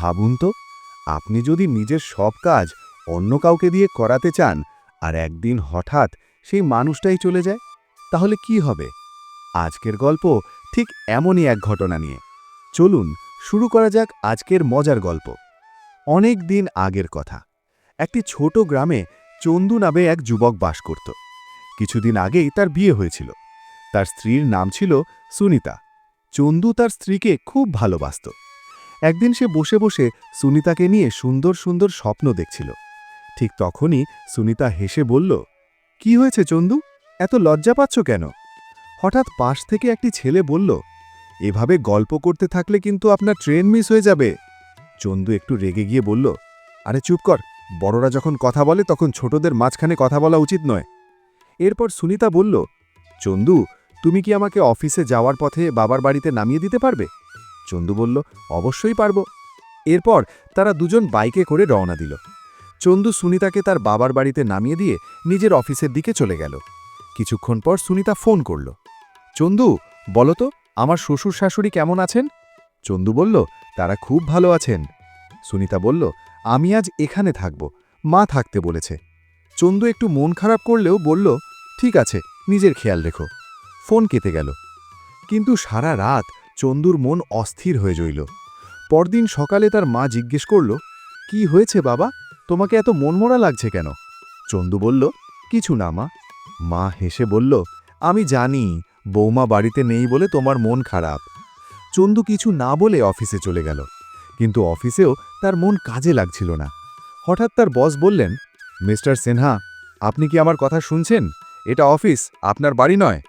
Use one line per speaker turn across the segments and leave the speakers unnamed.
ভাবুন তো, আপনি যদি নিজের সব কাজ অন্য কাউকে দিয়ে করাতে চান আর একদিন হঠাৎ সেই মানুষটাই চলে যায়, তাহলে কি হবে? আজকের গল্প ঠিক এমনই এক ঘটনা নিয়ে। চলুন শুরু করা যাক আজকের মজার গল্প। অনেক দিন আগের কথা। একটি ছোট গ্রামে চন্দু নামে এক যুবক বাস করত। কিছুদিন আগেই তার বিয়ে হয়েছিল। তার স্ত্রীর নাম ছিল সুনিতা। চন্দু তার স্ত্রীকে খুব ভালোবাসত। একদিন সে বসে বসে সুনিতাকে নিয়ে সুন্দর সুন্দর স্বপ্ন দেখছিল। ঠিক তখনই সুনিতা হেসে বলল, কি হয়েছে চন্দু, এত লজ্জা পাচ্ছ কেন? হঠাৎ পাশ থেকে একটি ছেলে বলল, এভাবে গল্প করতে থাকলে কিন্তু আপনার ট্রেন মিস হয়ে যাবে। চন্দু একটু রেগে গিয়ে বলল, আরে চুপ কর, বড়রা যখন কথা বলে তখন ছোটদের মাঝখানে কথা বলা উচিত নয়। এরপর সুনিতা বলল, চন্দু, তুমি কি আমাকে অফিসে যাওয়ার পথে বাবার বাড়িতে নামিয়ে দিতে পারবে? চন্দু বলল, অবশ্যই পারব। এরপর তারা দুজন বাইকে করে রওনা দিল। চন্দু সুনিতাকে তার বাবার বাড়িতে নামিয়ে দিয়ে নিজের অফিসের দিকে চলে গেল। কিছুক্ষণ পর সুনিতা ফোন করল, চন্দু, বলো তো, আমার শ্বশুর শাশুড়ি কেমন আছেন? চন্দু বলল, তারা খুব ভালো আছেন। সুনিতা বলল, আমি আজ এখানে থাকব, মা থাকতে বলেছে। চন্দু একটু মন খারাপ করলেও বলল, ঠিক আছে, নিজের খেয়াল রেখো। ফোন কেটে গেল। কিন্তু সারা রাত চন্দুর মন অস্থির হয়ে রইল। পরদিন সকালে তার মা জিজ্ঞেস করল, কি হয়েছে বাবা, তোমাকে এত মনমরা লাগছে কেন? চন্দু বলল, কিছু না মা। মা হেসে বলল, আমি জানি বৌমা বাড়িতে নেই বলে তোমার মন খারাপ। চন্দু কিছু না বলে অফিসে চলে গেল। কিন্তু অফিসেও তার মন কাজে লাগছিল না। হঠাৎ তার বস বললেন, মিস্টার সিনহা, আপনি কি আমার কথা শুনছেন? এটা অফিস, আপনার বাড়ি নয়।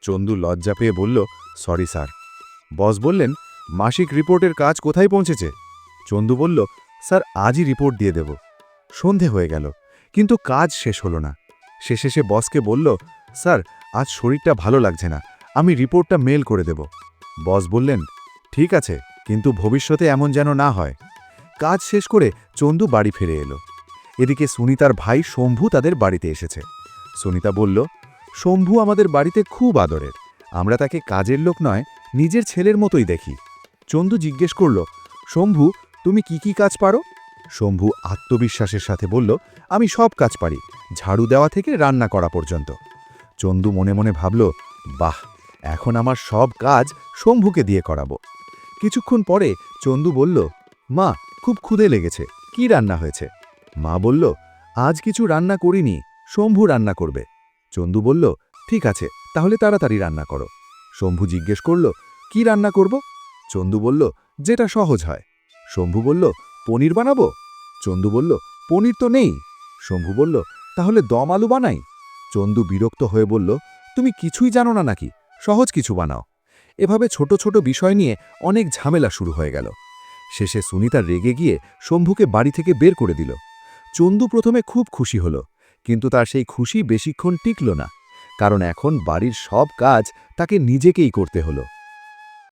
চন্দু লজ্জা পেয়ে বলল, সরি স্যার। বস বললেন, মাসিক রিপোর্টের কাজ কোথায় পৌঁছেছে? চন্দু বলল, স্যার আজই রিপোর্ট দিয়ে দেব। সন্ধে হয়ে গেল, কিন্তু কাজ শেষ হলো না। শেষে সে বসকে বলল, স্যার, আজ শরীরটা ভালো লাগছে না, আমি রিপোর্টটা মেল করে দেব। বস বললেন, ঠিক আছে, কিন্তু ভবিষ্যতে এমন যেন না হয়। কাজ শেষ করে চন্দু বাড়ি ফিরে এলো। এদিকে সুনিতার ভাই শম্ভু তাদের বাড়িতে এসেছে। সুনিতা বলল, শম্ভু আমাদের বাড়িতে খুব আদরের, আমরা তাকে কাজের লোক নয়, নিজের ছেলের মতোই দেখি। চন্দু জিজ্ঞেস করল, শম্ভু, তুমি কি কি কাজ পারো? শম্ভু আত্মবিশ্বাসের সাথে বলল, আমি সব কাজ পারি, ঝাড়ু দেওয়া থেকে রান্না করা পর্যন্ত। চন্দু মনে মনে ভাবল, বাহ, এখন আমার সব কাজ শম্ভুকে দিয়ে করাবো। কিছুক্ষণ পরে চন্দু বলল, মা, খুব ক্ষুধে লেগেছে, কি রান্না হয়েছে? মা বলল, আজ কিছু রান্না করিনি, শম্ভু রান্না করবে। চন্দু বলল, ঠিক আছে, তাহলে তাড়াতাড়ি রান্না করো। শম্ভু জিজ্ঞেস করল, কি রান্না করব? চন্দু বলল, যেটা সহজ হয়। শম্ভু বলল, পনির বানাবো? চন্দু বলল, পনির তো নেই। শম্ভু বলল, তাহলে দম আলু বানাই? চন্দু বিরক্ত হয়ে বলল, তুমি কিছুই জানো না নাকি, সহজ কিছু বানাও। এভাবে ছোট ছোট বিষয় নিয়ে অনেক ঝামেলা শুরু হয়ে গেল। শেষে সুনিতা রেগে গিয়ে শম্ভুকে বাড়ি থেকে বের করে দিল। চন্দু প্রথমে খুব খুশি হল, কিন্তু তার সেই খুশি বেশিক্ষণ টিকল না, কারণ এখন বাড়ির সব কাজ তাকে নিজেকেই করতে হলো।